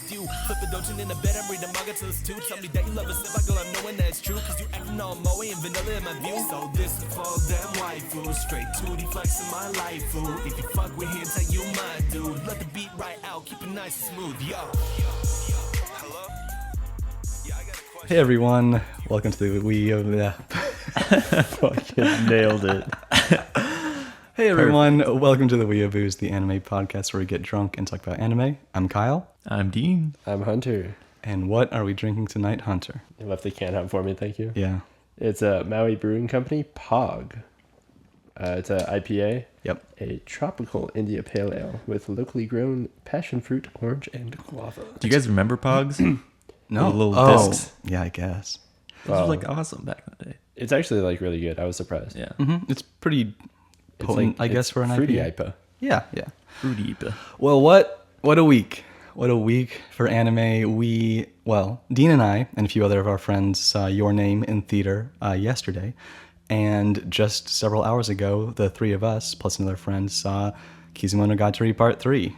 view. Flip a doujin in the bed, I'm reading manga till it's two. Tell me that you love a sip, I go, I'm knowing that it's true. Cause you acting all moe and vanilla in my view. So this is for them waifu, straight 2D flex in my life, fool. If you fuck with hentai, you my dude. Let the beat right out, keep it nice and smooth, yo. Hello? Yeah, I got a question. Hey everyone, welcome to the Fucking nailed it. Hey everyone, welcome to the weeabooze, the anime podcast where we get drunk and talk about anime. I'm Kyle. I'm Dean. I'm Hunter. And what are we drinking tonight, Hunter? You left the can out for me, thank you. Yeah. It's a Maui Brewing Company, POG. It's a IPA. Yep. A tropical India Pale Ale with locally grown passion fruit, orange, and guava. Do you guys remember Pogs? No. The little discs. Yeah, I guess. Those were like awesome back in the day. It's actually like really good. I was surprised. Yeah. It's pretty potent, I guess, for an fruity IPA. IPA. Yeah. Fruity. Well, what a week. What a week for anime. Dean and I and a few other of our friends saw Your Name in theater yesterday. And just several hours ago, the three of us, plus another friend, saw Kizumonogatari Part 3.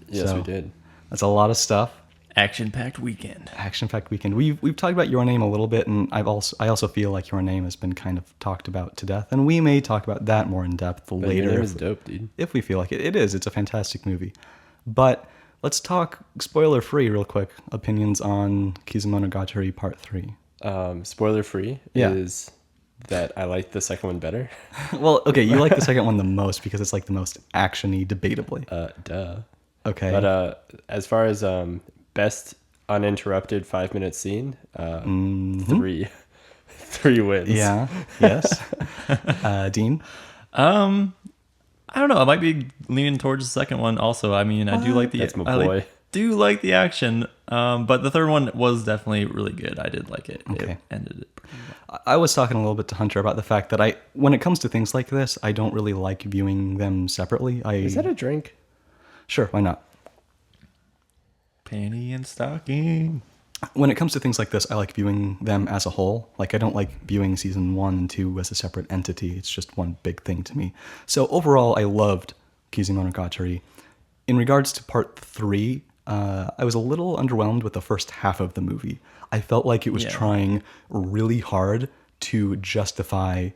Yes, So, we did. That's a lot of stuff. Action-packed weekend. Action-packed weekend. We've talked about Your Name a little bit, and I also feel like Your Name has been kind of talked about to death, and we may talk about that more in depth But later. Your Name is dope, dude. If we feel like it. It is. It's a fantastic movie. But let's talk spoiler-free real quick. Opinions on Kizumonogatari Part 3. Spoiler free Yeah. is that I like the second one better. Well, okay, you like the second one the most because it's like the most action-y, debatably. Duh. Okay. But as far as best uninterrupted 5-minute scene, three wins. Yeah. Yes. Dean? I don't know. I might be leaning towards the second one also. I mean, I do like the That's my I boy. do like the action. But the third one was definitely really good. I did like it. Okay. It ended it pretty well. I was talking a little bit to Hunter about the fact that when it comes to things like this, I don't really like viewing them separately. Is that a drink? Sure, why not? Panty and stocking. When it comes to things like this, I like viewing them as a whole. Like, I don't like viewing season 1 and 2 as a separate entity. It's just one big thing to me. So overall, I loved Kizumonogatari. In regards to part 3, I was a little underwhelmed with the first half of the movie. I felt like it was trying really hard to justify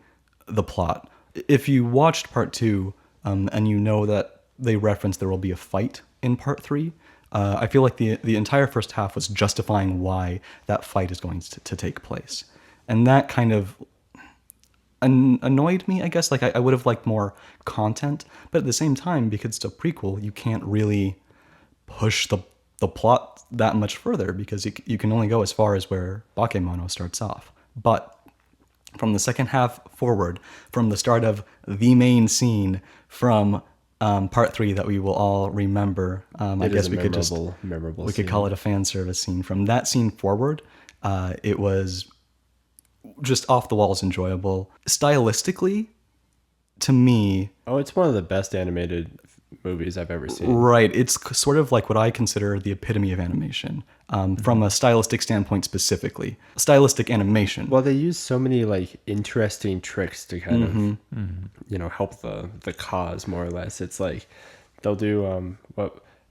the plot. If you watched part 2, and you know that they reference there will be a fight in part 3, I feel like the entire first half was justifying why that fight is going to take place. And that kind of annoyed me, I guess. Like, I would have liked more content, but at the same time, because it's a prequel, you can't really push the plot that much further because you can only go as far as where Bakemono starts off. But from the second half forward, from the start of the main scene from part 3 that we will all remember, I guess we could could call it a fan service scene. From that scene forward, it was just off the walls enjoyable. Stylistically, to me, it's one of the best animated movies I've ever seen. Right. It's sort of like what I consider the epitome of animation, from a stylistic standpoint specifically. Stylistic animation. Well, they use so many like interesting tricks to kind of, help the cause more or less. It's like they'll do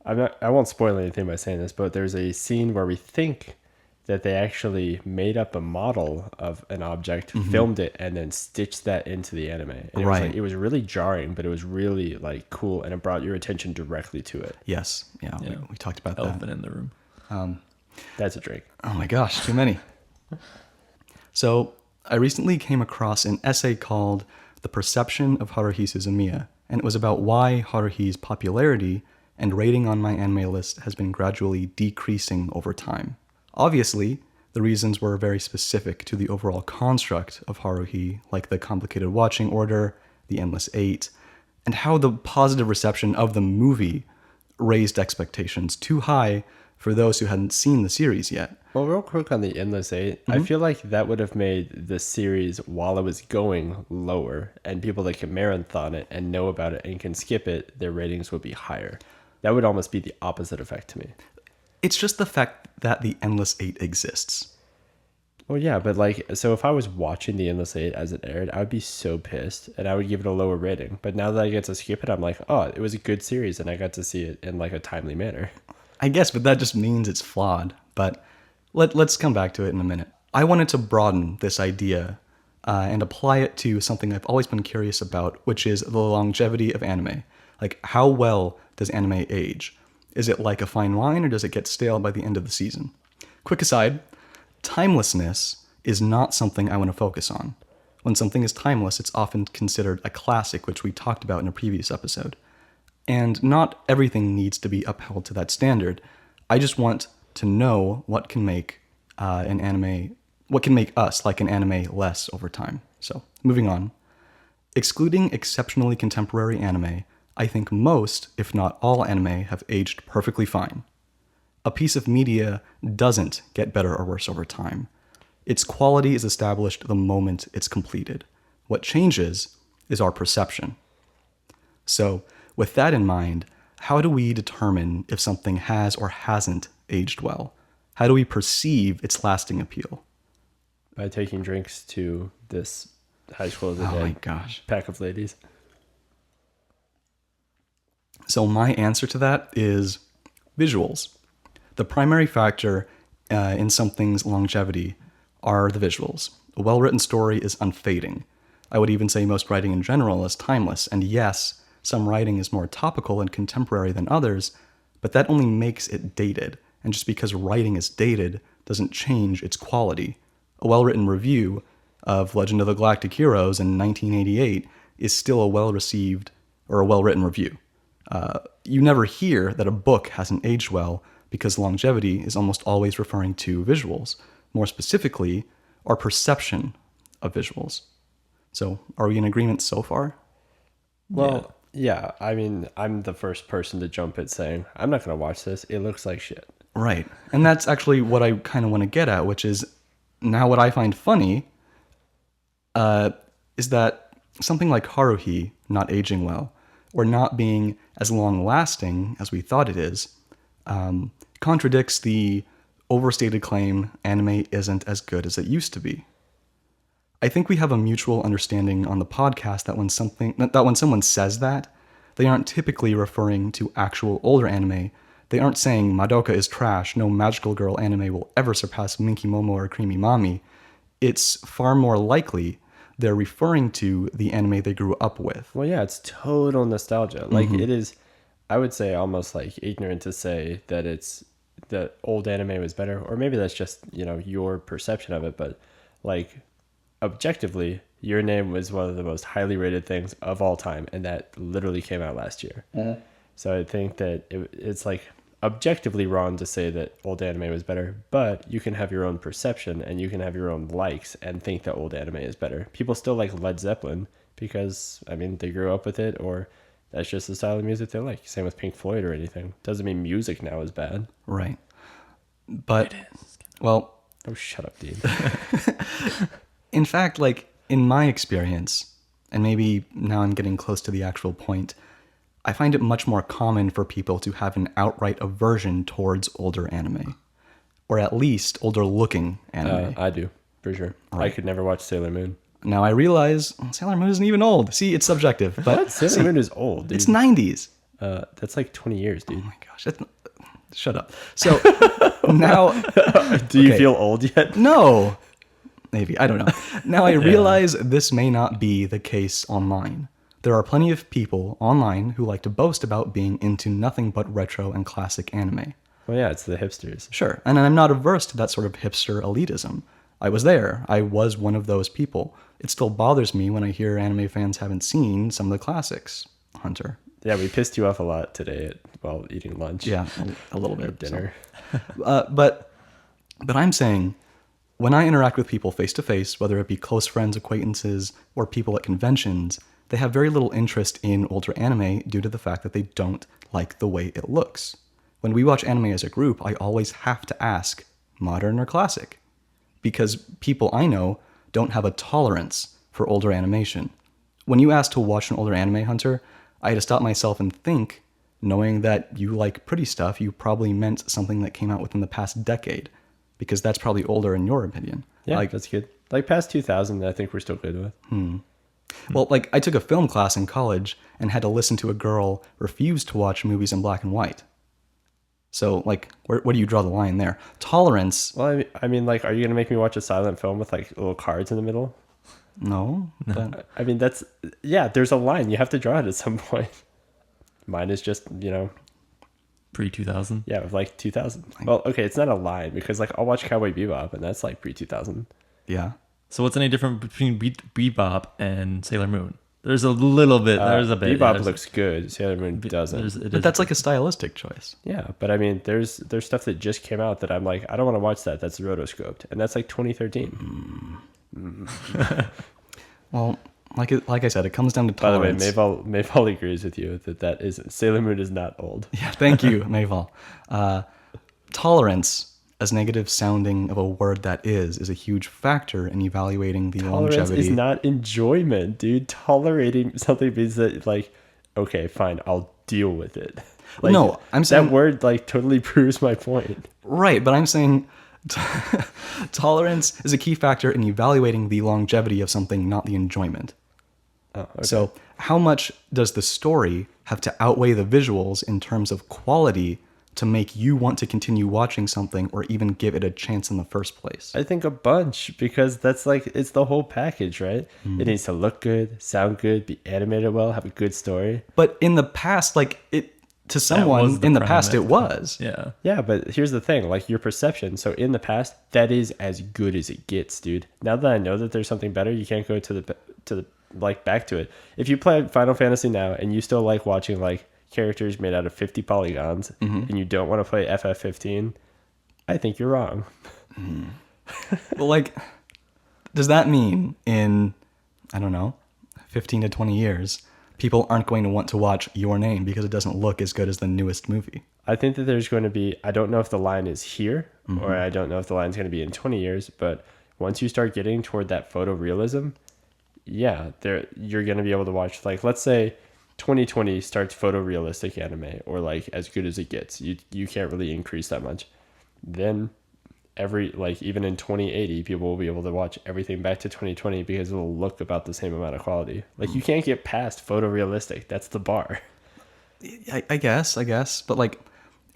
I won't spoil anything by saying this, but there's a scene where we think that they actually made up a model of an object, filmed it, and then stitched that into the anime. And it was really jarring, but it was really like cool, and it brought your attention directly to it. Yes. Yeah. We talked about Elephant in the room. That's a drink. Oh my gosh, too many. So I recently came across an essay called The Perception of Haruhi Suzumiya, and it was about why Haruhi's popularity and rating on my anime list has been gradually decreasing over time. Obviously, the reasons were very specific to the overall construct of Haruhi, like the complicated watching order, the endless 8, and how the positive reception of the movie raised expectations too high for those who hadn't seen the series yet. Well, real quick on the endless 8, I feel like that would have made the series while it was going lower, and people that can marathon it and know about it and can skip it, their ratings would be higher. That would almost be the opposite effect to me. It's just the fact that the Endless 8 exists. Well, yeah, but like, so if I was watching the Endless 8 as it aired, I would be so pissed and I would give it a lower rating. But now that I get to skip it, I'm like, oh, it was a good series and I got to see it in like a timely manner. I guess, but that just means it's flawed. But let's come back to it in a minute. I wanted to broaden this idea and apply it to something I've always been curious about, which is the longevity of anime. Like, how well does anime age? Is it like a fine wine, or does it get stale by the end of the season? Quick aside, timelessness is not something I want to focus on. When something is timeless, it's often considered a classic, which we talked about in a previous episode. And not everything needs to be upheld to that standard. I just want to know what can make what can make us like an anime less over time. So, moving on. Excluding exceptionally contemporary anime, I think most, if not all anime, have aged perfectly fine. A piece of media doesn't get better or worse over time. Its quality is established the moment it's completed. What changes is our perception. So, with that in mind, how do we determine if something has or hasn't aged well? How do we perceive its lasting appeal? By taking drinks to this high school of the Oh day my gosh. pack of ladies. So my answer to that is visuals. The primary factor in something's longevity are the visuals. A well-written story is unfading. I would even say most writing in general is timeless. And yes, some writing is more topical and contemporary than others, but that only makes it dated. And just because writing is dated doesn't change its quality. A well-written review of Legend of the Galactic Heroes in 1988 is still a well-received or a well-written review. You never hear that a book hasn't aged well because longevity is almost always referring to visuals. More specifically, our perception of visuals. So, are we in agreement so far? Well, yeah. I mean, I'm the first person to jump at saying, I'm not going to watch this. It looks like shit. Right. And that's actually what I kind of want to get at, which is now what I find funny is that something like Haruhi not aging well, or not being as long-lasting as we thought it is, contradicts the overstated claim anime isn't as good as it used to be. I think we have a mutual understanding on the podcast that when someone says that, they aren't typically referring to actual older anime. They aren't saying Madoka is trash, no magical girl anime will ever surpass Minky Momo or Creamy Mami. It's far more likely they're referring to the anime they grew up with. Well, yeah, it's total nostalgia. Like, it is, I would say, almost like ignorant to say that old anime was better, or maybe that's just, your perception of it, but like, objectively, Your Name was one of the most highly rated things of all time, and that literally came out last year. So I think that it's like objectively wrong to say that old anime was better, but you can have your own perception and you can have your own likes and think that old anime is better. People still like Led Zeppelin because, I mean, they grew up with it, or that's just the style of music they like. Same with Pink Floyd or anything. Doesn't mean music now is bad. Right. But, well... Oh, shut up, dude. In fact, like, in my experience, and maybe now I'm getting close to the actual point, I find it much more common for people to have an outright aversion towards older anime. Or at least older-looking anime. I do, for sure. Right. I could never watch Sailor Moon. Now I realize Sailor Moon isn't even old. See, it's subjective. But What? Sailor Moon is old, dude. It's 90s. That's like 20 years, dude. Oh my gosh. Shut up. So now... Do you okay. feel old yet? No. Maybe. I don't know. Now I realize this may not be the case online. There are plenty of people online who like to boast about being into nothing but retro and classic anime. Well, yeah, it's the hipsters. Sure. And I'm not averse to that sort of hipster elitism. I was there. I was one of those people. It still bothers me when I hear anime fans haven't seen some of the classics. Hunter. Yeah, we pissed you off a lot today while eating lunch. Yeah, a little bit. Or dinner. So. But I'm saying, when I interact with people face to face, whether it be close friends, acquaintances, or people at conventions, they have very little interest in older anime due to the fact that they don't like the way it looks. When we watch anime as a group, I always have to ask, modern or classic? Because people I know don't have a tolerance for older animation. When you ask to watch an older anime, Hunter, I had to stop myself and think, knowing that you like pretty stuff, you probably meant something that came out within the past decade, because that's probably older in your opinion. Yeah, like, that's good. Like past 2000, I think we're still good with. Well, like, I took a film class in college and had to listen to a girl refuse to watch movies in black and white. So like, where do you draw the line there? Tolerance? Well, I mean, like, are you gonna make me watch a silent film with like little cards in the middle? No. But I mean, there's a line. You have to draw it at some point. Mine is just, Pre-2000. yeah, like 2000. Well, okay, it's not a line because like I'll watch Cowboy Bebop and that's like pre-2000. yeah. So what's any different between Bebop and Sailor Moon? There's a little bit. There's a bit. Bebop looks good. Sailor Moon doesn't. But that's like a stylistic choice. Yeah, but I mean, there's stuff that just came out that I'm like, I don't want to watch that. That's rotoscoped, and that's like 2013. Well, like I said, it comes down to By the way, tolerance. Mayval agrees with you that is Sailor Moon is not old. Yeah, thank you, Mayval. Tolerance, as negative sounding of a word that is a huge factor in evaluating the Tolerance longevity. is not enjoyment, dude. Tolerating something means that, like, okay, fine, I'll deal with it. Like, No, I'm saying- that word like totally proves my point. Right, but I'm saying tolerance is a key factor in evaluating the longevity of something, not the enjoyment. Oh, okay. So, how much does the story have to outweigh the visuals in terms of quality to make you want to continue watching something or even give it a chance in the first place? I think a bunch, because that's like, it's the whole package, right? It needs to look good, sound good, be animated well, have a good story. But in the past, like to someone the in the prime past, of it. it was. Yeah. Yeah, but here's the thing, like your perception. So in the past, that is as good as it gets, dude. Now that I know that there's something better, you can't go to the like back to it. If you play Final Fantasy now and you still like watching like characters made out of 50 polygons and you don't want to play FF15, I think you're wrong. But like, does that mean in, I don't know, 15 to 20 years, people aren't going to want to watch Your Name because it doesn't look as good as the newest movie? I think that there's going to be, I don't know if the line is here or I don't know if the line's going to be in 20 years, but once you start getting toward that photorealism, yeah, you're going to be able to watch, like, let's say 2020 starts photorealistic anime or like as good as it gets. You can't really increase that much. Then even in 2080, people will be able to watch everything back to 2020 because it'll look about the same amount of quality. Like, you can't get past photorealistic. That's the bar. I guess. But like,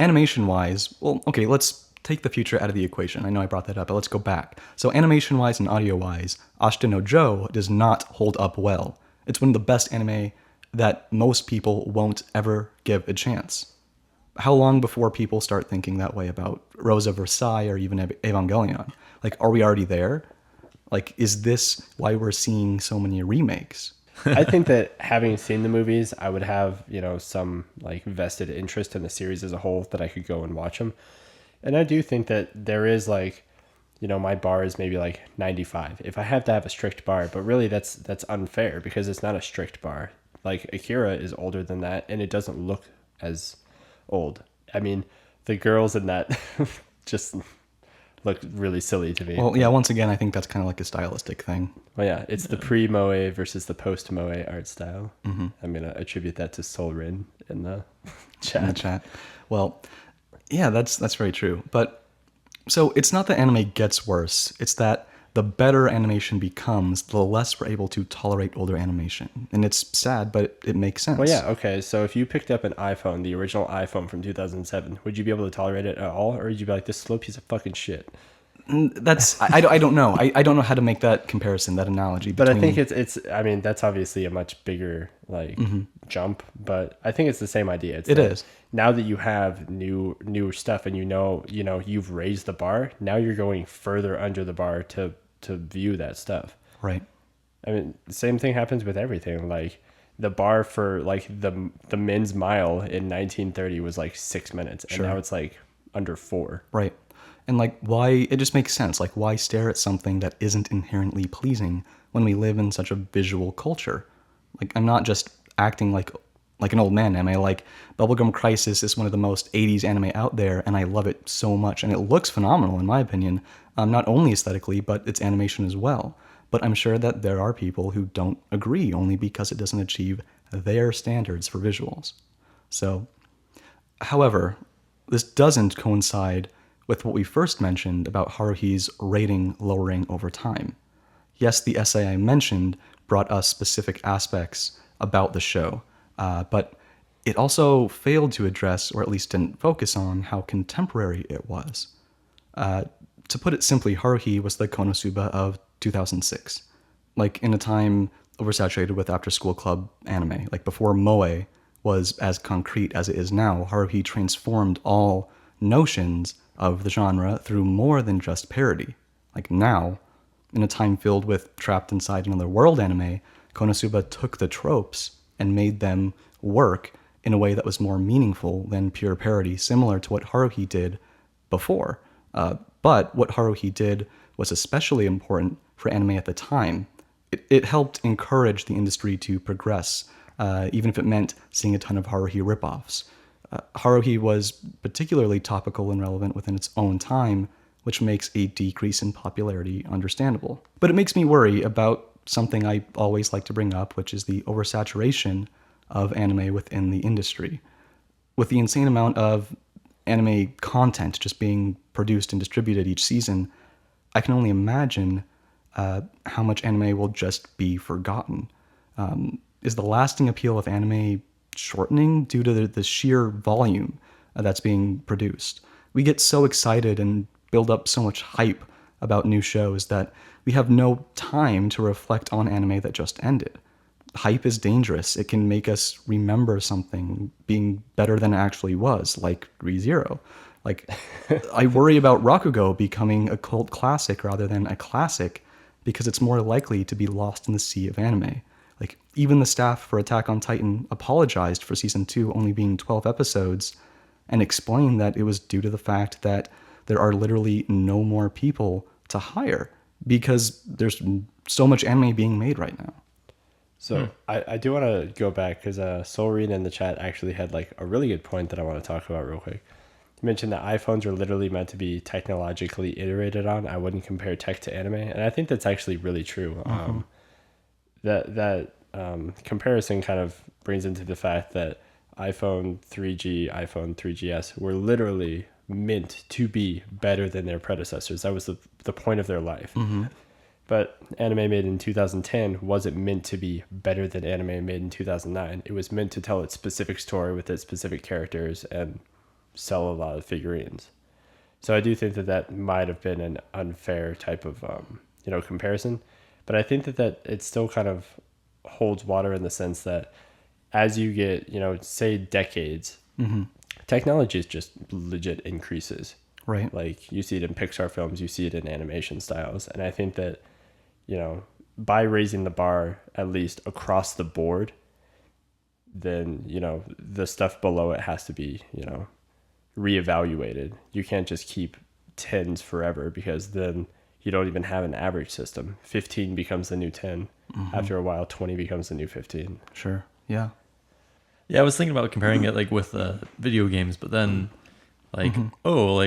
animation wise, well, okay, let's take the future out of the equation. I know I brought that up, but let's go back. So animation wise and audio wise, Ashita no Joe does not hold up well. It's one of the best anime that most people won't ever give a chance. How long before people start thinking that way about Rosa Versailles or even Evangelion? Like, are we already there? Like, is this why we're seeing so many remakes? I think that having seen the movies, I would have, some like vested interest in the series as a whole that I could go and watch them. And I do think that there is like, my bar is maybe like 95. If I have to have a strict bar, but really that's unfair because it's not a strict bar. Like, Akira is older than that and it doesn't look as old. I mean, the girls in that just look really silly to me. Well, yeah, once again, I think that's kind of like a stylistic thing. Well, yeah, it's the pre-moe versus the post-moe art style. Mm-hmm. I'm going to attribute that to Sol Rin in the chat. In the chat. Well, yeah, that's very true. But so it's not that anime gets worse. It's that the better animation becomes, the less we're able to tolerate older animation. And it's sad, but it makes sense. Well, yeah, okay. So if you picked up an iPhone, the original iPhone from 2007, would you be able to tolerate it at all? Or would you be like, this slow piece of fucking shit? That's, I don't know. I don't know how to make that comparison, that analogy. But I think it's I mean, that's obviously a much bigger, like, jump. But I think it's the same idea. It is. Now that you have newer stuff and you've raised the bar, now you're going further under the bar to view that stuff. Right. I mean, the same thing happens with everything. Like, the bar for like the men's mile in 1930 was like 6 minutes, and now it's like under 4. Right. And like, why, it just makes sense. Like, why stare at something that isn't inherently pleasing when we live in such a visual culture? Like, I'm not just acting like an old man, am I? Like, Bubblegum Crisis is one of the most 80s anime out there, and I love it so much. And it looks phenomenal, in my opinion, not only aesthetically, but its animation as well. But I'm sure that there are people who don't agree only because it doesn't achieve their standards for visuals. So, however, this doesn't coincide with what we first mentioned about Haruhi's rating lowering over time. Yes, the essay I mentioned brought us specific aspects about the show, but it also failed to address, or at least didn't focus on, how contemporary it was. To put it simply, Haruhi was the Konosuba of 2006. Like, in a time oversaturated with after-school club anime. Like, before moe was as concrete as it is now, Haruhi transformed all notions of the genre through more than just parody. Like, now, in a time filled with trapped inside another world anime, Konosuba took the tropes and made them work in a way that was more meaningful than pure parody, similar to what Haruhi did before. But what Haruhi did was especially important for anime at the time. It helped encourage the industry to progress, even if it meant seeing a ton of Haruhi ripoffs. Haruhi was particularly topical and relevant within its own time, which makes a decrease in popularity understandable. But it makes me worry about something I always like to bring up, which is the oversaturation of anime within the industry. With the insane amount of anime content just being produced and distributed each season, I can only imagine how much anime will just be forgotten. Is the lasting appeal of anime shortening due to the sheer volume that's being produced? We get so excited and build up so much hype about new shows that we have no time to reflect on anime that just ended. Hype is dangerous. It can make us remember something being better than it actually was, like Re:Zero. Like, I worry about Rakugo becoming a cult classic rather than a classic because it's more likely to be lost in the sea of anime. Like, even the staff for Attack on Titan apologized for season 2 only being 12 episodes and explained that it was due to the fact that there are literally no more people to hire because there's so much anime being made right now. So I do want to go back because Soulreed in the chat actually had like a really good point that I want to talk about real quick. You mentioned that iPhones are literally meant to be technologically iterated on. I wouldn't compare tech to anime, and I think that's actually really true. That comparison kind of brings into the fact that iPhone 3G, iPhone 3GS were literally meant to be better than their predecessors. That was the point of their life. But anime made in 2010 wasn't meant to be better than anime made in 2009. It was meant to tell its specific story with its specific characters and sell a lot of figurines. So I do think that might have been an unfair type of comparison. But I think that it still kind of holds water in the sense that as you get, say decades, technology is just legit increases. Right. Like, you see it in Pixar films, you see it in animation styles. And I think that, by raising the bar, at least across the board, then, the stuff below it has to be, reevaluated. You can't just keep 10s forever because then you don't even have an average system. 15 becomes the new 10. After a while, 20 becomes the new 15. Sure. Yeah. Yeah, I was thinking about comparing it like with video games, but then like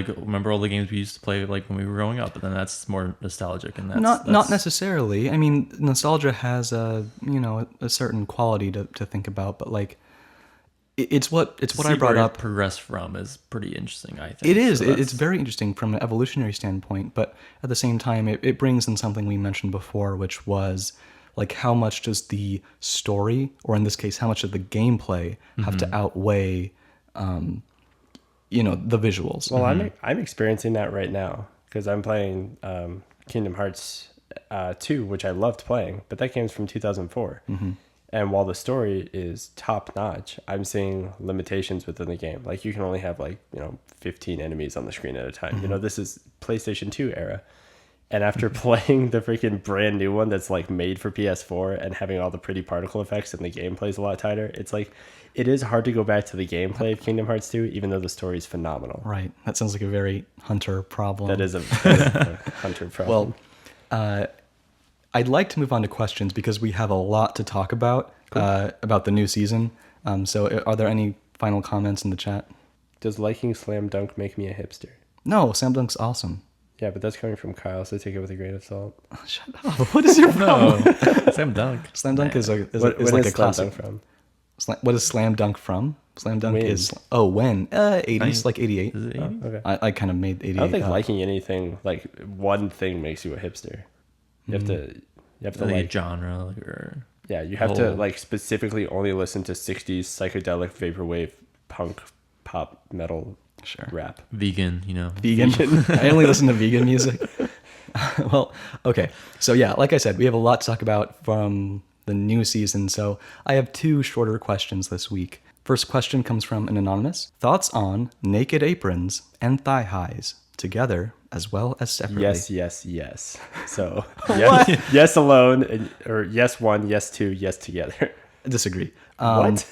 remember all the games we used to play like when we were growing up? But then that's more nostalgic, and that's not necessarily. I mean, nostalgia has a certain quality to think about, but like it's what I brought up. Progress from is pretty interesting, I think. It is. So it's very interesting from an evolutionary standpoint, but at the same time, it brings in something we mentioned before, which was like how much does the story, or in this case, how much of the gameplay have to outweigh, the visuals. Well, I'm experiencing that right now because I'm playing Kingdom Hearts 2, which I loved playing, but that game's from 2004. And while the story is top notch, I'm seeing limitations within the game. Like, you can only have 15 enemies on the screen at a time. This is PlayStation 2 era. And after playing the freaking brand new one that's like made for PS4 and having all the pretty particle effects and the gameplay's a lot tighter, it's like, it is hard to go back to the gameplay of Kingdom Hearts 2, even though the story is phenomenal. Right. That sounds like a very Hunter problem. That is a Hunter problem. Well, I'd like to move on to questions because we have a lot to talk about the new season. So are there any final comments in the chat? Does liking Slam Dunk make me a hipster? No, Slam Dunk's awesome. Yeah, but that's coming from Kyle, so take it with a grain of salt. Oh, shut up. What is your problem? Slam Dunk. Slam Dunk is like a classic. From? What is Slam Dunk from? Slam Dunk When? is... Oh, when? 80s, like 88. Is it 80? Okay. I kind of made 88 I don't think up. liking anything, like one thing makes you a hipster. You have to Like like... a genre or Yeah, you have to Oh. like specifically only listen to 60s psychedelic vaporwave punk pop metal Sure. rap. Vegan, you know. Vegan. I only listen to vegan music. Well, okay. So yeah, like I said, we have a lot to talk about from the new season. So I have 2 shorter questions this week. First question comes from an anonymous. Thoughts on naked aprons and thigh highs together as well as separately? Yes. So yes alone, or yes one, yes two, yes together. I disagree. What?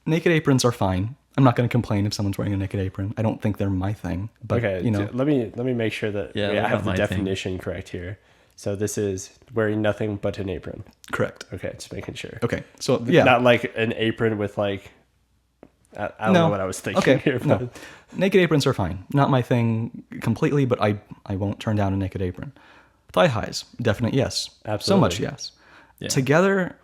Naked aprons are fine. I'm not going to complain if someone's wearing a naked apron. I don't think they're my thing. But, Okay, you know, let me make sure that Yeah, I they're have not the my thing. definition correct here. So this is wearing nothing but an apron. correct. Okay, just making sure. Okay. So yeah. Not like an apron with like I don't know what I was thinking Okay. here. No. But Naked aprons are fine. Not my thing completely, but I won't turn down a naked apron. Thigh highs, definite yes. So Absolutely. much yes. Yeah. Together,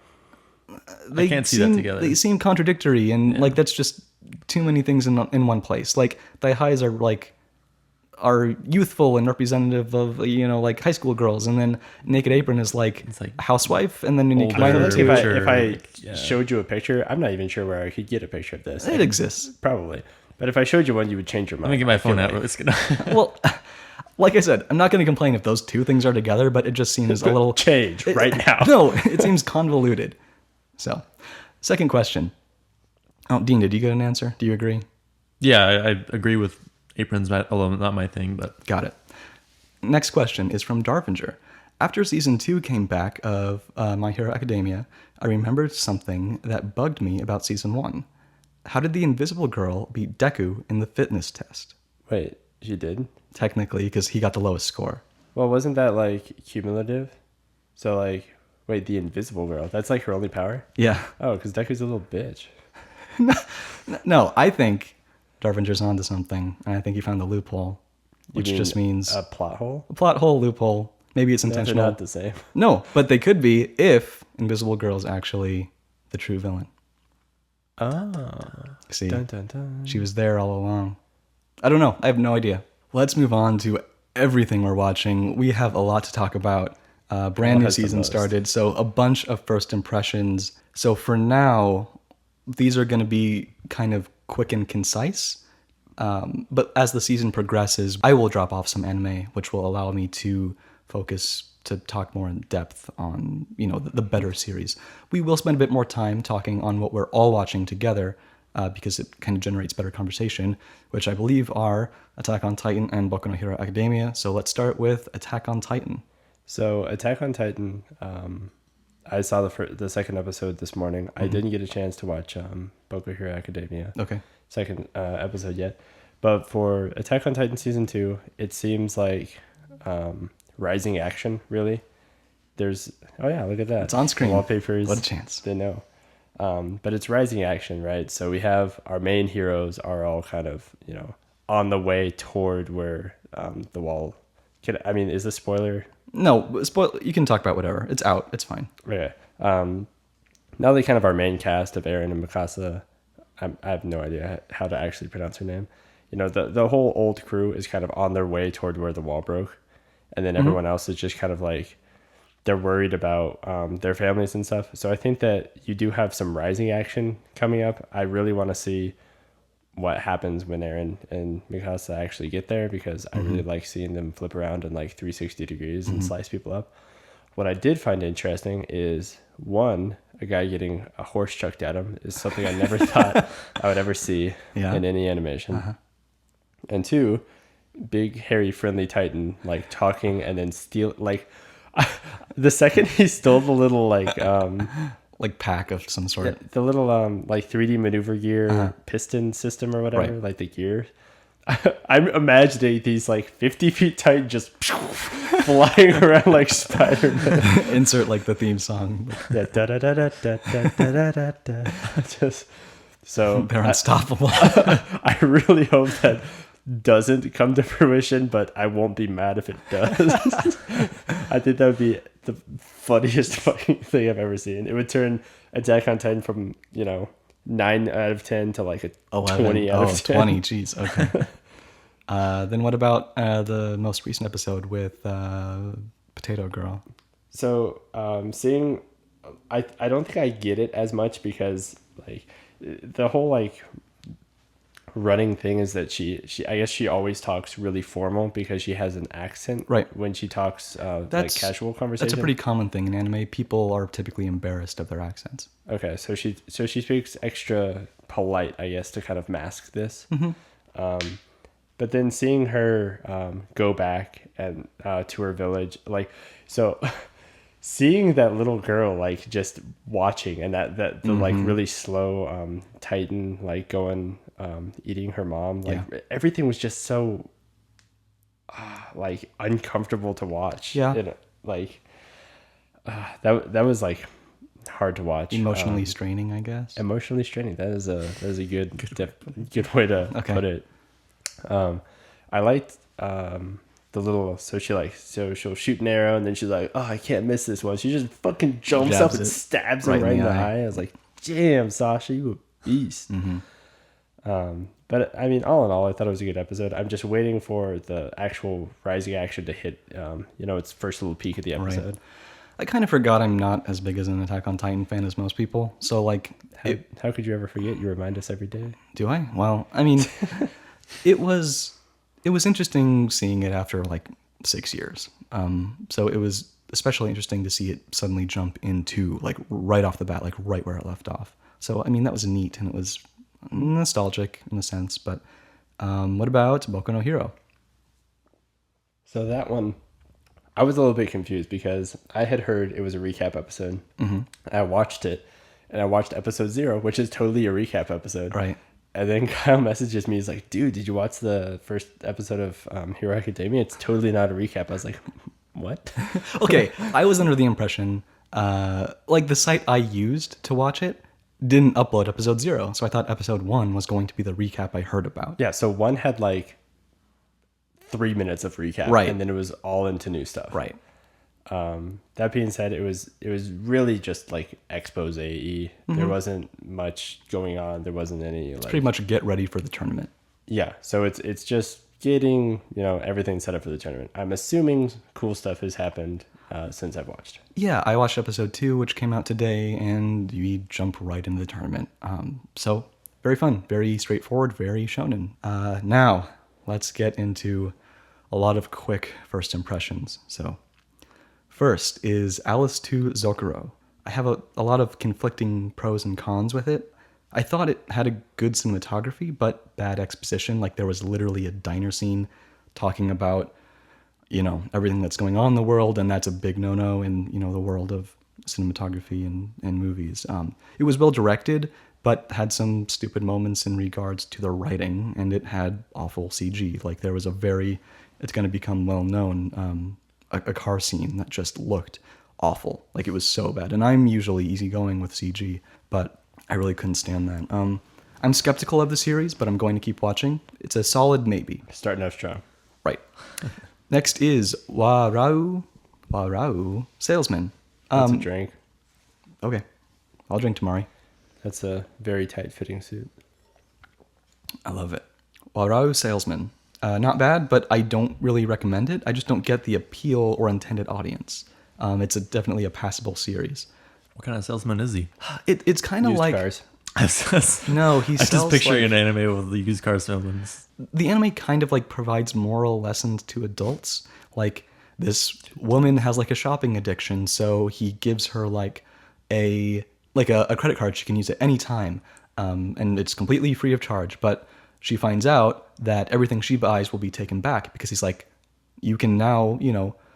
they can't see seem, that together. They seem contradictory, and like that's just too many things in one place. Like thigh highs are youthful and representative of like high school girls, and then naked apron is like housewife, and then naked older. apron too. if I Yeah. showed you a picture, I'm not even sure where I could get a picture of this. It exists. Probably. But if I showed you one, you would change your mind. Let me get my I feel phone out. like. It's gonna. Well, like I said, I'm not going to complain if those 2 things are together, but it just seems a little Change right now. No, it seems convoluted. So, second question. Oh, Dean, did you get an answer? Do you agree? Yeah, I agree with aprons, although not my thing, but Got it. Next question is from Darvinger. After season 2 came back of My Hero Academia, I remembered something that bugged me about season 1. How did the invisible girl beat Deku in the fitness test? Wait, she did? Technically, because he got the lowest score. Well, wasn't that like cumulative? So like, wait, the invisible girl, that's like her only power? Yeah. Oh, because Deku's a little bitch. No, I think Darvinger's onto something, and I think he found the loophole, which You just mean means a plot hole? a plot hole, loophole. Maybe it's They're intentional. not the same. No, but they could be if Invisible Girl is actually the true villain. Ah. See, Dun, dun, dun. she was there all along. I don't know. I have no idea. Let's move on to everything we're watching. We have a lot to talk about. Brand new has the season most? started, so a bunch of first impressions. So for now, these are going to be kind of quick and concise. But as the season progresses, I will drop off some anime, which will allow me to focus to talk more in depth on, the better series. We will spend a bit more time talking on what we're all watching together, because it kind of generates better conversation, which I believe are Attack on Titan and Boku no Hero Academia. So let's start with Attack on Titan. So Attack on Titan, I saw the second episode this morning. I didn't get a chance to watch Boku Hero Academia. Okay. Second episode yet. But for Attack on Titan Season 2, it seems like rising action, really. There's, oh yeah, look at that. It's on screen. The wallpapers. What a chance. They know. But it's rising action, right? So we have our main heroes are all kind of, on the way toward where the wall... is this spoiler? No, you can talk about whatever. It's out. It's fine. Okay. Now they kind of our main cast of Eren and Mikasa. I have no idea how to actually pronounce her name. The whole old crew is kind of on their way toward where the wall broke. And then everyone else is just kind of like, they're worried about their families and stuff. So I think that you do have some rising action coming up. I really want to see what happens when Eren and Mikasa actually get there, because I really like seeing them flip around in like 360 degrees and slice people up. What I did find interesting is, one, a guy getting a horse chucked at him is something I never thought I would ever see in any animation. And two, big, hairy, friendly Titan, like talking and then steal, like the second he stole the little Like pack of some sort. the little like 3D maneuver gear piston system or whatever, Right. like the gear. I'm imagining these like 50 feet Titan just flying around like Spider-Man. Insert like the theme song. Yeah, just so They're unstoppable. I really hope that doesn't come to fruition, but I won't be mad if it does. I think that would be the funniest fucking thing I've ever seen. It would turn Attack on Titan from 9 out of 10 to like a 11. 20 out of 10. 20. Jeez. Okay. Then what about the most recent episode with Potato Girl? So seeing I don't think I get it as much because like the whole like running thing is that she I guess she always talks really formal because she has an accent Right. when she talks like casual conversation. That's a pretty common thing in anime. People are typically embarrassed of their accents. Okay, so she speaks extra polite, I guess, to kind of mask this. But then seeing her go back and to her village, like so. Seeing that little girl like just watching and that the like really slow Titan like going eating her mom, like everything was just so like uncomfortable to watch. Yeah. And, like that was like hard to watch. Emotionally straining, I guess. Emotionally straining. That is a good way to put it. I liked the little, so she'll shoot an arrow and then she's like, oh, I can't miss this one. She just fucking jumps up and stabs him right in the eye. I was like, damn, Sasha, you a beast. But I mean, all in all, I thought it was a good episode. I'm just waiting for the actual rising action to hit, its first little peak of the episode. Right. I kind of forgot I'm not as big as an Attack on Titan fan as most people. So like, how could you ever forget? You remind us every day. Do I? Well, I mean, it was interesting seeing it after like 6 years. So it was especially interesting to see it suddenly jump into like right off the bat, like right where it left off. So, I mean, that was neat and it was nostalgic in a sense, but what about Boku no Hero? So that one, I was a little bit confused because I had heard it was a recap episode. I watched it and I watched episode 0, which is totally a recap episode. Right. And then Kyle messages me. He's like, dude, did you watch the first episode of Hero Academia? It's totally not a recap. I was like, what? Okay, I was under the impression, like the site I used to watch it didn't upload episode 0. So I thought episode 1 was going to be the recap I heard about. Yeah, so 1 had like 3 minutes of recap. Right. And then it was all into new stuff. Right. That being said, it was really just like expose-y. There wasn't much going on. There wasn't any like, Pretty much get ready for the tournament. yeah. So it's just getting everything set up for the tournament. I'm assuming cool stuff has happened since I've watched. Yeah, I watched episode 2, which came out today, and we jump right into the tournament. So very fun, very straightforward, very shonen. Now let's get into a lot of quick first impressions. So first is Alice to Zokuro. I have a lot of conflicting pros and cons with it. I thought it had a good cinematography, but bad exposition. Like there was literally a diner scene talking about, everything that's going on in the world, and that's a big no-no in, the world of cinematography and movies. It was well directed, but had some stupid moments in regards to the writing, and it had awful CG. Like there was it's going to become well known, a car scene that just looked awful. Like it was so bad. And I'm usually easygoing with CG, but I really couldn't stand that. I'm skeptical of the series, but I'm going to keep watching. It's a solid maybe. Starting out strong. Right. Next is Warau Salesman. That's a drink. Okay. I'll drink Tamari. That's a very tight fitting suit. I love it. Warau Salesman. Not bad, but I don't really recommend it. I just don't get the appeal or intended audience. It's definitely a passable series. What kind of salesman is he? It's kind of Used like cars. No, he I sells just picturing like, an anime with the used car salesman. the anime kind of like provides moral lessons to adults. Like this woman has like a shopping addiction, so he gives her like a credit card she can use at any time, and it's completely free of charge. But she finds out that everything she buys will be taken back because he's like, you can now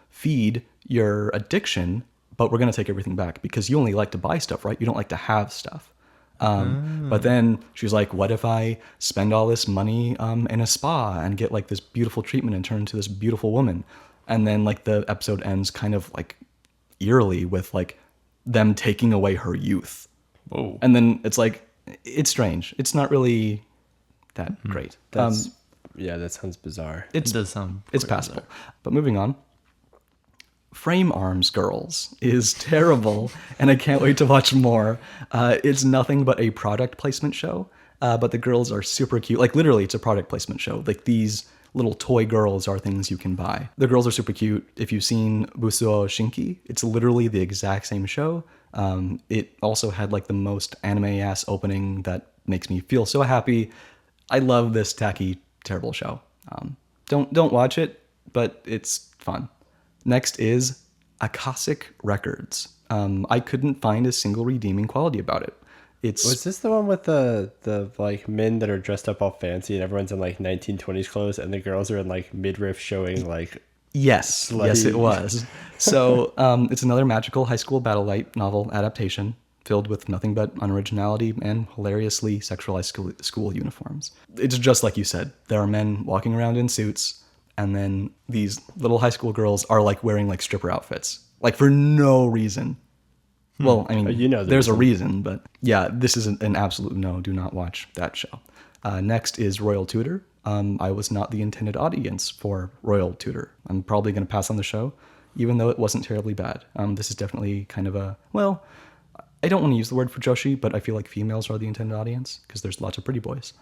feed your addiction, but we're gonna take everything back because you only like to buy stuff, right? You don't like to have stuff. But then she's like, what if I spend all this money in a spa and get like this beautiful treatment and turn into this beautiful woman? And then like the episode ends kind of like eerily with like them taking away her youth. Whoa. And then it's like, it's strange. It's not really that great. That sounds bizarre. It does sound It's quite passable. bizarre. But moving on. Frame Arms Girls is terrible, and I can't wait to watch more. It's nothing but a product placement show, but the girls are super cute. Like literally, it's a product placement show. Like these little toy girls are things you can buy. The girls are super cute. If you've seen Busuo Shinki, it's literally the exact same show. It also had like the most anime-ass opening that makes me feel so happy. I love this tacky, terrible show. Don't watch it, but it's fun. Next is Akashic Records. I couldn't find a single redeeming quality about it. Was this the one with the like men that are dressed up all fancy and everyone's in like 1920s clothes and the girls are in like midriff showing like Yes, yes, it was. So it's another magical high school battle light novel adaptation filled with nothing but unoriginality and hilariously sexualized school uniforms. It's just like you said. There are men walking around in suits, and then these little high school girls are like wearing like stripper outfits, like for no reason. Well, I mean, there's a reason, but yeah, this is an absolute no. Do not watch that show. Next is Royal Tutor. I was not the intended audience for Royal Tutor. I'm probably going to pass on the show, even though it wasn't terribly bad. This is definitely kind of a, well, I don't want to use the word fujoshi, but I feel like females are the intended audience because there's lots of pretty boys.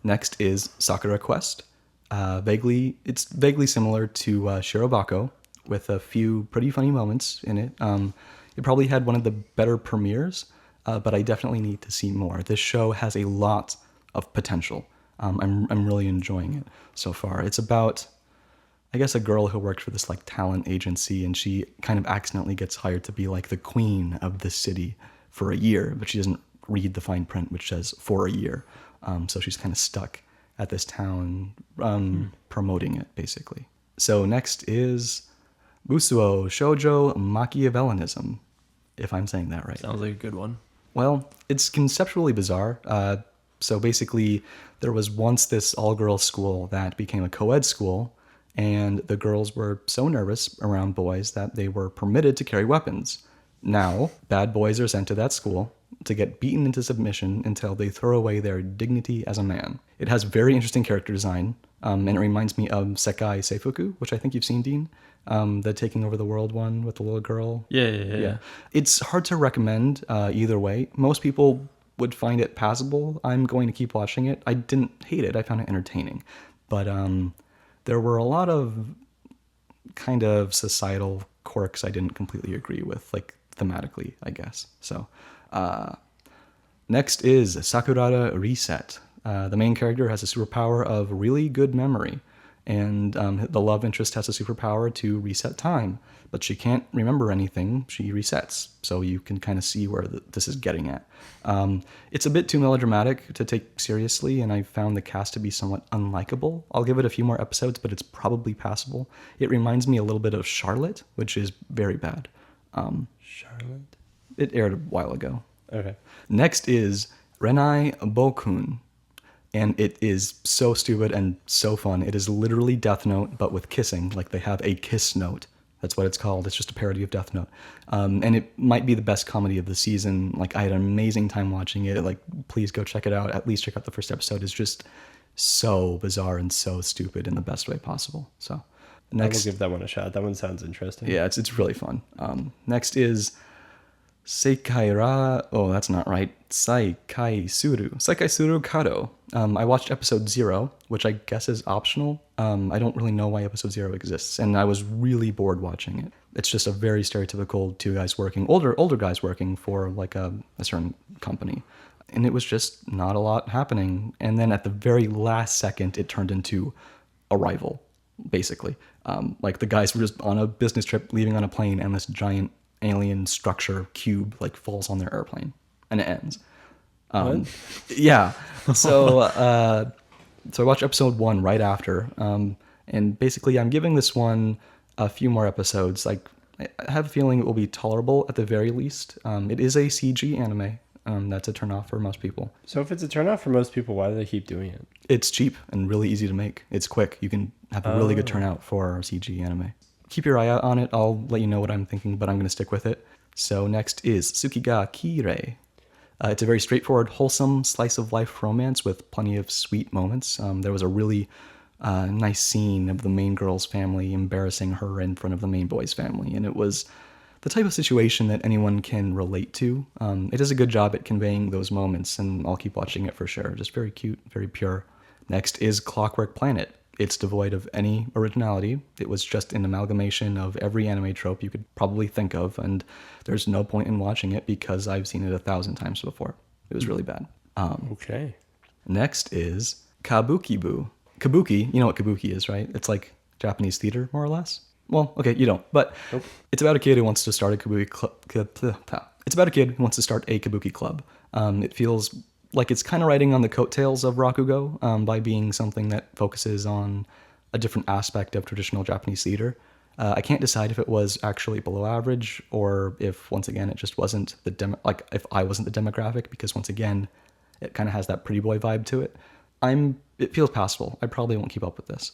Next is Sakura Quest. It's vaguely similar to Shirobako with a few pretty funny moments in it. It probably had one of the better premieres, but I definitely need to see more. This show has a lot of potential. I'm really enjoying it so far. It's about, I guess, a girl who works for this like talent agency, and she kind of accidentally gets hired to be like the queen of the city for a year, but she doesn't read the fine print, which says for a year. So she's kind of stuck at this town, promoting it basically. So next is Busuo Shoujo Machiavellianism, if I'm saying that right. Sounds like a good one. Well, it's conceptually bizarre. So basically, there was once this all-girls school that became a co-ed school, and the girls were so nervous around boys that they were permitted to carry weapons. Now, bad boys are sent to that school to get beaten into submission until they throw away their dignity as a man. It has very interesting character design, and it reminds me of Sekai Seifuku, which I think you've seen, Dean. The Taking Over the World one with the little girl. Yeah. It's hard to recommend either way. Most people would find it passable. I'm going to keep watching it. I didn't hate it. I found it entertaining. But there were a lot of kind of societal quirks I didn't completely agree with, like thematically, I guess. So next is Sakurada Reset. The main character has a superpower of really good memory, and the love interest has a superpower to reset time, but she can't remember anything. She resets, so you can kind of see where this is getting at. It's a bit too melodramatic to take seriously, and I found the cast to be somewhat unlikable. I'll give it a few more episodes, but it's probably passable. It reminds me a little bit of Charlotte, which is very bad. Charlotte? It aired a while ago. Okay. Next is Renai Bokun. And it is so stupid and so fun. It is literally Death Note, but with kissing. Like, they have a kiss note. That's what it's called. It's just a parody of Death Note. And it might be the best comedy of the season. Like, I had an amazing time watching it. Like, please go check it out. At least check out the first episode. It's just so bizarre and so stupid in the best way possible. So, next, I will give that one a shot. That one sounds interesting. Yeah, it's really fun. Next is Seikaira... Oh, that's not right. Saikaisuru Kado. I watched episode 0, which I guess is optional. I don't really know why episode 0 exists, and I was really bored watching it. It's just a very stereotypical older guys working for like a certain company. And it was just not a lot happening. And then at the very last second, it turned into Arrival, basically. Like the guys were just on a business trip, leaving on a plane, and this giant alien structure cube like falls on their airplane, and it ends. Yeah. So I watched episode 1 right after, and basically I'm giving this one a few more episodes. Like, I have a feeling it will be tolerable at the very least. It is a CG anime. That's a turnoff for most people. So if it's a turnoff for most people, why do they keep doing it? It's cheap and really easy to make. It's quick. You can have a really good turnout for CG anime. Keep your eye out on it. I'll let you know what I'm thinking, but I'm going to stick with it. So next is Tsukiga Kirei. It's a very straightforward, wholesome slice of life romance with plenty of sweet moments. There was a really nice scene of the main girl's family embarrassing her in front of the main boy's family, and it was the type of situation that anyone can relate to. It does a good job at conveying those moments, and I'll keep watching it for sure. Just very cute, very pure. Next is Clockwork Planet. It's devoid of any originality. It was just an amalgamation of every anime trope you could probably think of, and there's no point in watching it because I've seen it 1,000 times before. It was really bad. Okay. Next is Kabuki-bu. Kabuki, you know what Kabuki is, right? It's like Japanese theater, more or less. Well, okay, you don't, but it's about a kid who wants to start a Kabuki club. It's about a kid who wants to start a Kabuki club. It feels like it's kind of riding on the coattails of Rakugo by being something that focuses on a different aspect of traditional Japanese theater. I can't decide if it was actually below average or if, once again, it just wasn't if I wasn't the demographic, because once again, it kind of has that pretty boy vibe to it. It feels passable. I probably won't keep up with this.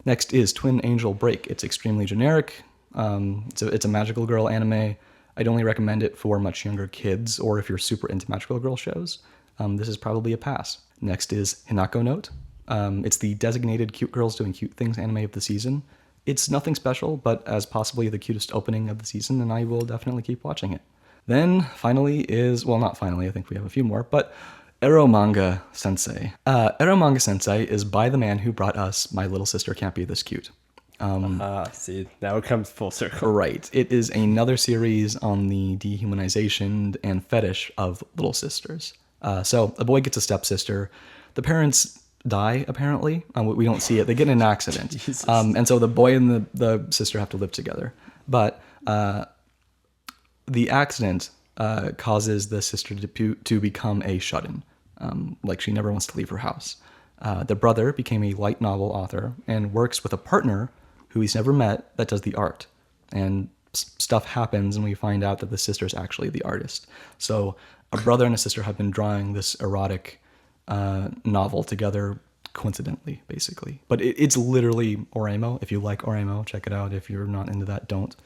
Next is Twin Angel Break. It's extremely generic. It's a magical girl anime. I'd only recommend it for much younger kids or if you're super into magical girl shows. This is probably a pass. Next is Hinako Note. It's the designated cute girls doing cute things anime of the season. It's nothing special, but as possibly the cutest opening of the season, and I will definitely keep watching it. Then finally is, well, not finally, I think we have a few more, but Eromanga Sensei. Eromanga Sensei is by the man who brought us My Little Sister Can't Be This Cute. See, now it comes full circle. Right. It is another series on the dehumanization and fetish of little sisters. So a boy gets a stepsister. The parents die, apparently. We don't see it. They get in an accident. And so the boy and the sister have to live together. But the accident causes the sister to become a shut-in. Like she never wants to leave her house. The brother became a light novel author and works with a partner who he's never met that does the art. And stuff happens and we find out that the sister is actually the artist. So a brother and a sister have been drawing this erotic novel together coincidentally, basically. But it's literally Oremo. If you like Oremo, check it out. If you're not into that, don't.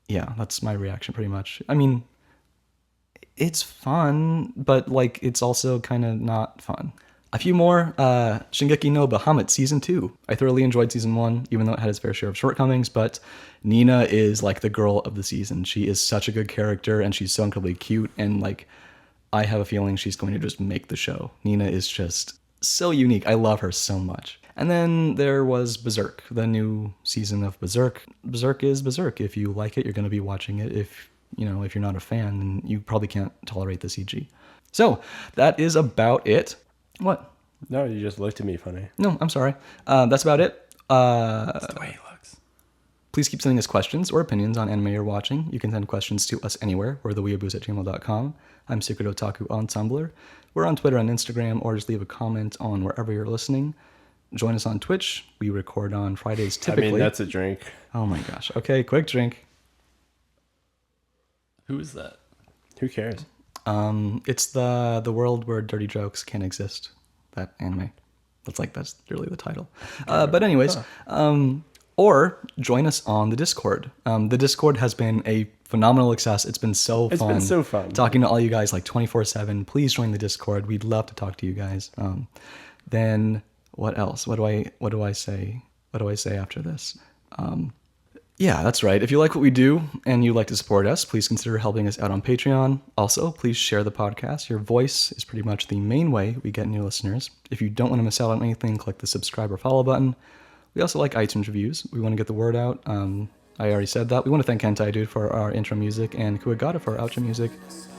Yeah, that's my reaction pretty much. I mean, it's fun, but like it's also kind of not fun. A few more. Shingeki no Bahamut Season 2. I thoroughly enjoyed Season 1, even though it had its fair share of shortcomings, but Nina is like the girl of the season. She is such a good character, and she's so incredibly cute, and like, I have a feeling she's going to just make the show. Nina is just so unique. I love her so much. And then there was Berserk, the new season of Berserk. Berserk is Berserk. If you like it, you're going to be watching it. If you're not a fan, then you probably can't tolerate the CG. So that is about it. What? No, you just looked at me funny. No, I'm sorry. That's about it. That's the way he looks. Please keep sending us questions or opinions on anime you're watching. You can send questions to us anywhere. We're theweeabooze@gmail.com. I'm Secret Otaku on Tumblr. We're on Twitter and Instagram, or just leave a comment on wherever you're listening. Join us on Twitch. We record on Fridays typically. I mean, that's a drink. Oh my gosh. Okay, quick drink. Who is that? Who cares? It's the world where dirty jokes can exist. That anime. That's really the title. But anyways, or join us on the Discord. The Discord has been a phenomenal success. It's been so fun. It's been so fun talking to all you guys like 24/7. Please join the Discord. We'd love to talk to you guys. Then what else? What do I say? What do I say after this? Yeah, that's right. If you like what we do and you'd like to support us, please consider helping us out on Patreon. Also, please share the podcast. Your voice is pretty much the main way we get new listeners. If you don't want to miss out on anything, click the subscribe or follow button. We also like iTunes reviews. We want to get the word out. I already said that. We want to thank Hentai Dude for our intro music and Kuwagata for our outro music.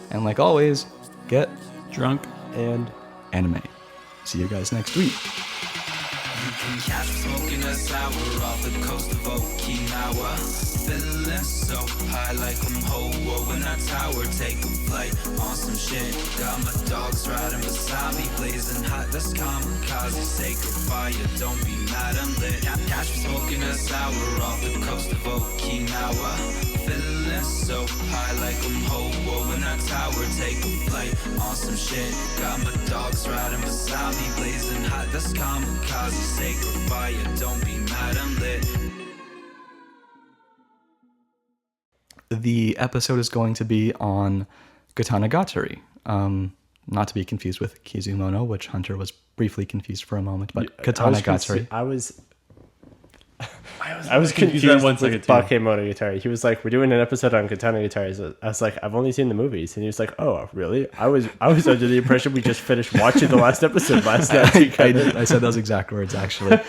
And like always, get Drunk. And anime. See you guys next week. You can catch me smoking a sour off the coast of Okinawa. Feeling so high like I'm Ho-Oh in a tower. Take a flight on some shit. Got my dogs riding beside me, blazing hot. That's kamikaze, sacred fire. Don't be mad, I'm lit. Catch me smoking a sour off the coast of Okinawa. Feeling so high like I'm Ho-Oh in a tower. Take a flight on some shit. Got my dogs riding beside me, blazing hot. That's kamikaze, sacred fire. Don't be mad, I'm lit. The episode is going to be on Katana Gatari. Not to be confused with Kizumono, which Hunter was briefly confused for a moment, but Katana Gatari. I was confused that 1 with second too. Bakemonogatari. He was like, "We're doing an episode on Katana Guitars." I was like, "I've only seen the movies," and he was like, "Oh, really?" I was under the impression we just finished watching the last episode last night. I said those exact words actually.